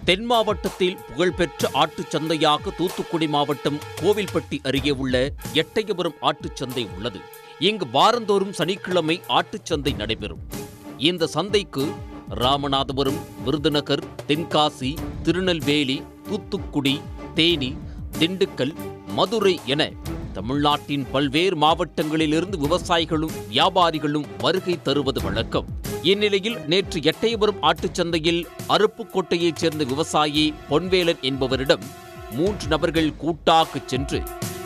தென் மாவட்டத்தில் புகழ்பெற்ற ஆட்டுச் சந்தையாக தூத்துக்குடி மாவட்டம் கோவில்பட்டி அருகே உள்ள எட்டயபுரம் ஆட்டுச்சந்தை உள்ளது. இங்கு வாரந்தோறும் சனிக்கிழமை ஆட்டுச்சந்தை நடைபெறும். இந்த சந்தைக்கு ராமநாதபுரம், விருதுநகர், தென்காசி, திருநெல்வேலி, தூத்துக்குடி, தேனி, திண்டுக்கல், மதுரை என தமிழ்நாட்டின் பல்வேறு மாவட்டங்களிலிருந்து விவசாயிகளும் வியாபாரிகளும் வருகை தருவது வழக்கம். இந்நிலையில் நேற்று எட்டயபுரம் ஆட்டுச்சந்தையில் அருப்புக்கோட்டையைச் சேர்ந்த விவசாயி பொன்வேலன் என்பவரிடம் 3 நபர்கள் கூட்டாக சென்று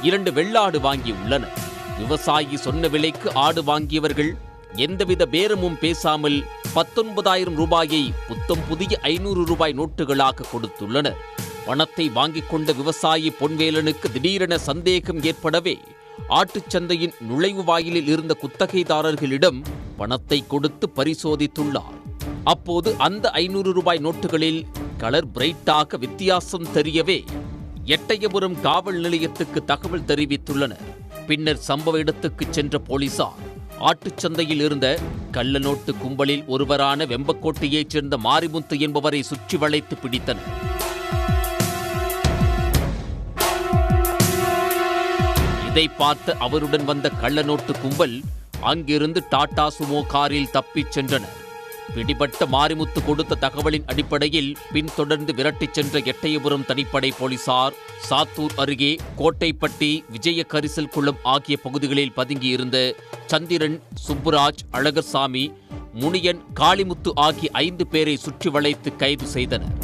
2 வெள்ளாடு வாங்கியுள்ளனர். விவசாயி சொன்ன விலைக்கு ஆடு வாங்கியவர்கள் எந்தவித பேரமும் பேசாமல் 19,000 ரூபாயை புத்தம் புதிய 500 ரூபாய் நோட்டுகளாக கொடுத்துள்ளனர். பணத்தை வாங்கிக் கொண்ட விவசாயி பொன்வேலனுக்கு திடீரென சந்தேகம் ஏற்படவே ஆட்டுச்சந்தையின் நுழைவு வாயிலில் இருந்த குத்தகைதாரர்களிடம் பணத்தை கொடுத்து பரிசோதித்துள்ளார். அப்போது அந்த 500 ரூபாய் நோட்டுகளில் கலர் பிரைட்டாக வித்தியாசம் தெரியவே எட்டயபுரம் காவல் நிலையத்துக்கு தகவல் தெரிவித்துள்ளனர். பின்னர் சம்பவ இடத்துக்கு சென்ற போலீசார் ஆட்டுச்சந்தையில் இருந்த கள்ள நோட்டு கும்பலில் ஒருவரான வெம்பக்கோட்டையைச் சேர்ந்த மாரிமுத்து என்பவரை சுற்றி வளைத்து பிடித்தனர். இதை பார்த்து அவருடன் வந்த கள்ள நோட்டு கும்பல் அங்கிருந்து டாடா சுமோ காரில் தப்பிச் சென்றனர். பிடிபட்ட மாரிமுத்து கொடுத்த தகவலின் அடிப்படையில் பின்தொடர்ந்து விரட்டிச் சென்ற எட்டயபுரம் தனிப்படை போலீசார் சாத்தூர் அருகே கோட்டைப்பட்டி, விஜய கரிசல் குளம் ஆகிய பகுதிகளில் பதுங்கியிருந்த சந்திரன், சுப்புராஜ், அழகர்சாமி, முனியன், காளிமுத்து ஆகிய 5 பேரை சுற்றி வளைத்து கைது செய்தனர்.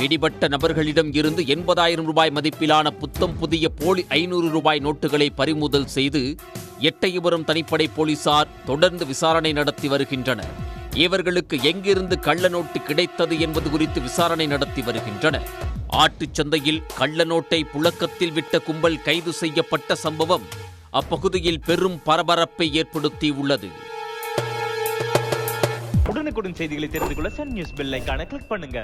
பிடிபட்ட நபர்களிடம் இருந்து 80,000 ரூபாய் மதிப்பிலான புத்தம் புதிய போலி 500 ரூபாய் நோட்டுகளை பறிமுதல் செய்து எட்டயபுரம் தனிப்படை போலீசார் தொடர்ந்து விசாரணை நடத்தி வருகின்றனர். இவர்களுக்கு எங்கிருந்து கள்ள நோட்டு கிடைத்தது என்பது குறித்து விசாரணை நடத்தி வருகின்றனர். ஆட்டுச்சந்தையில் கள்ள நோட்டை புழக்கத்தில் விட்ட கும்பல் கைது செய்யப்பட்ட சம்பவம் அப்பகுதியில் பெரும் பரபரப்பை ஏற்படுத்தியுள்ளது. உடனுக்குடன் செய்திகளை தெரிந்து கொள்ள சன் நியூஸ் பெல் ஐகானை கிளிக் பண்ணுங்க.